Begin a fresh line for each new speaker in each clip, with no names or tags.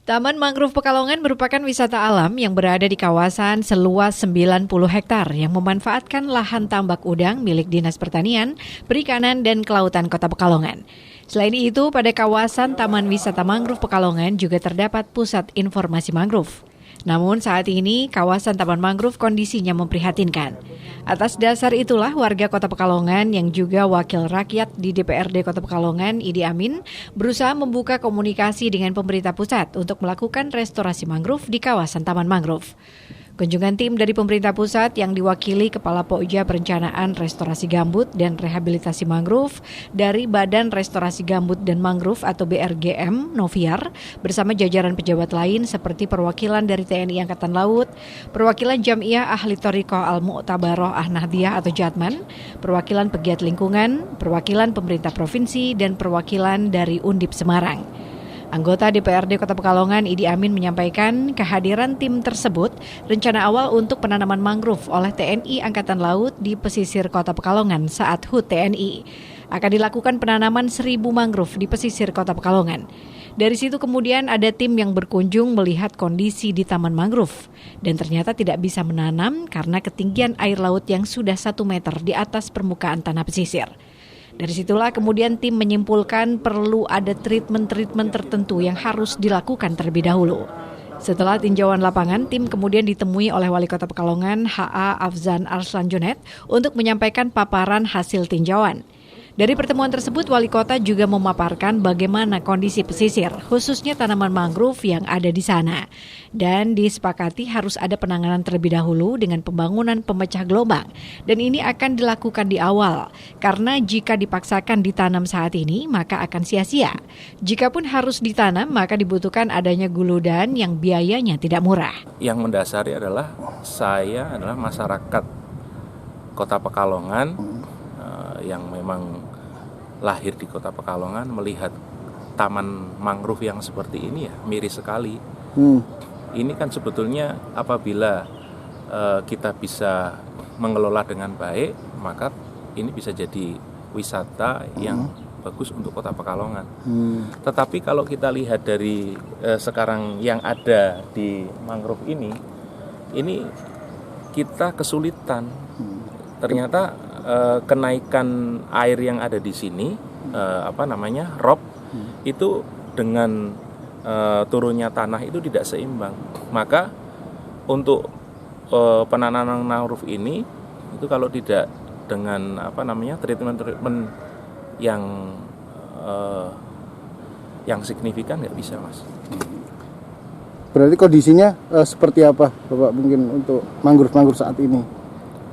Taman Mangrove Pekalongan merupakan wisata alam yang berada di kawasan seluas 90 hektar yang memanfaatkan lahan tambak udang milik Dinas Pertanian, Perikanan, dan Kelautan Kota Pekalongan. Selain itu, pada kawasan Taman Wisata Mangrove Pekalongan juga terdapat pusat informasi mangrove. Namun saat ini, kawasan Taman Mangrove kondisinya memprihatinkan. Atas dasar itulah warga Kota Pekalongan yang juga wakil rakyat di DPRD Kota Pekalongan, Idi Amin, berusaha membuka komunikasi dengan pemerintah pusat untuk melakukan restorasi mangrove di kawasan Taman Mangrove. Kunjungan tim dari pemerintah pusat yang diwakili Kepala Pokja Perencanaan Restorasi Gambut dan Rehabilitasi Mangrove dari Badan Restorasi Gambut dan Mangrove atau BRGM, Noviar, bersama jajaran pejabat lain seperti perwakilan dari TNI Angkatan Laut, perwakilan Jam'iyah Ahli Thoriqah Al-Mu'tabaroh Ahnahdiyah atau Jatman, perwakilan pegiat lingkungan, perwakilan pemerintah provinsi, dan perwakilan dari Undip Semarang. Anggota DPRD Kota Pekalongan, Idi Amin, menyampaikan kehadiran tim tersebut rencana awal untuk penanaman mangrove oleh TNI Angkatan Laut di pesisir Kota Pekalongan saat HUT TNI. Akan dilakukan penanaman 1.000 mangrove di pesisir Kota Pekalongan. Dari situ kemudian ada tim yang berkunjung melihat kondisi di Taman Mangrove. Dan ternyata tidak bisa menanam karena ketinggian air laut yang sudah 1 meter di atas permukaan tanah pesisir. Dari situlah kemudian tim menyimpulkan perlu ada treatment-treatment tertentu yang harus dilakukan terlebih dahulu. Setelah tinjauan lapangan, tim kemudian ditemui oleh Wali Kota Pekalongan HA Afzan Arslan Junet untuk menyampaikan paparan hasil tinjauan. Dari pertemuan tersebut, Wali Kota juga memaparkan bagaimana kondisi pesisir, khususnya tanaman mangrove yang ada di sana. Dan disepakati harus ada penanganan terlebih dahulu dengan pembangunan pemecah gelombang. Dan ini akan dilakukan di awal, karena jika dipaksakan ditanam saat ini, maka akan sia-sia. Jikapun harus ditanam, maka dibutuhkan adanya guludan yang biayanya tidak murah.
Yang mendasari adalah saya adalah masyarakat Kota Pekalongan yang memang lahir di Kota Pekalongan, melihat taman mangrove yang seperti ini ya miris sekali. Ini kan sebetulnya apabila kita bisa mengelola dengan baik, maka ini bisa jadi wisata yang bagus untuk Kota Pekalongan. Tetapi kalau kita lihat dari sekarang yang ada di mangrove ini kita kesulitan. Ternyata kenaikan air yang ada di sini, rop, itu dengan turunnya tanah itu tidak seimbang. Maka untuk penanaman mangrove ini itu kalau tidak dengan treatment yang signifikan nggak bisa, Mas.
Berarti kondisinya seperti apa, Bapak, mungkin untuk mangrove saat ini?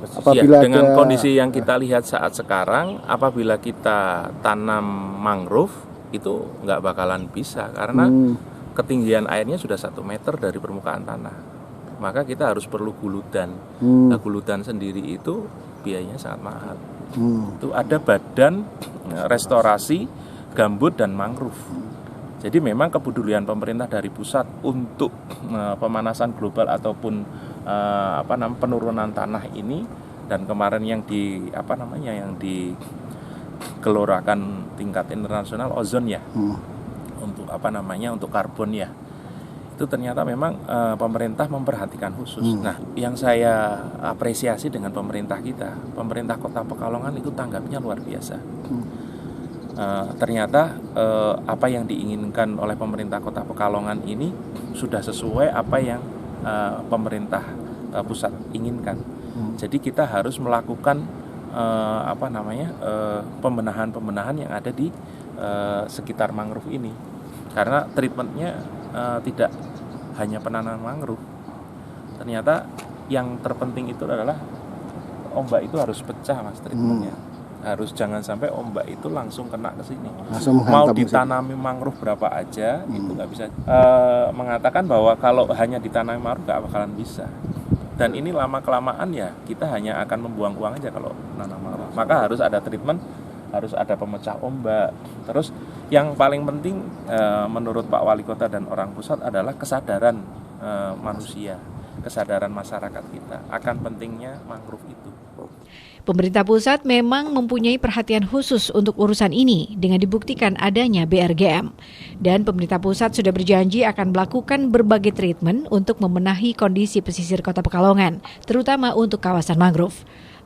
Apabila dengan kondisi yang kita lihat saat sekarang, apabila kita tanam mangrove itu nggak bakalan bisa karena ketinggian airnya sudah 1 meter dari permukaan tanah. Maka kita harus perlu guludan. Nah, guludan sendiri itu biayanya sangat mahal. Itu ada Badan Restorasi Gambut dan Mangrove. Jadi memang kepedulian pemerintah dari pusat untuk pemanasan global ataupun penurunan tanah ini, dan kemarin yang digelorakan tingkat internasional ozon ya, untuk untuk karbon ya, itu ternyata memang pemerintah memperhatikan khusus. Nah, yang saya apresiasi dengan pemerintah Kota Pekalongan itu tanggapnya luar biasa. Ternyata apa yang diinginkan oleh pemerintah Kota Pekalongan ini sudah sesuai apa yang pemerintah pusat inginkan. Jadi kita harus melakukan pembenahan yang ada di sekitar mangrove ini, karena treatmentnya tidak hanya penanaman mangrove. Ternyata yang terpenting itu adalah ombak itu harus pecah, Mas, treatmentnya. Harus jangan sampai ombak itu langsung kena ke sini. Mau ditanami mangrove berapa aja itu nggak bisa. Mengatakan bahwa kalau hanya ditanami mangrove nggak bakalan bisa. Dan ini lama-kelamaan ya kita hanya akan membuang uang aja kalau nanam mangrove. Maka harus ada treatment, harus ada pemecah ombak. Terus yang paling penting menurut Pak Wali Kota dan orang pusat adalah kesadaran manusia, kesadaran masyarakat kita akan pentingnya mangrove itu.
Pemerintah pusat memang mempunyai perhatian khusus untuk urusan ini dengan dibuktikan adanya BRGM. Dan pemerintah pusat sudah berjanji akan melakukan berbagai treatment untuk membenahi kondisi pesisir Kota Pekalongan, terutama untuk kawasan mangrove.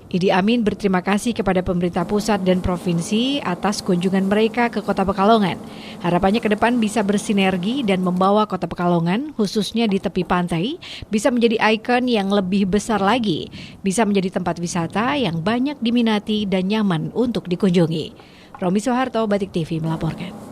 Idi Amin berterima kasih kepada pemerintah pusat dan provinsi atas kunjungan mereka ke Kota Pekalongan. Harapannya ke depan bisa bersinergi dan membawa Kota Pekalongan, khususnya di tepi pantai, bisa menjadi ikon yang lebih besar lagi, bisa menjadi tempat wisata yang banyak diminati dan nyaman untuk dikunjungi. Romi Soeharto, Batik TV melaporkan.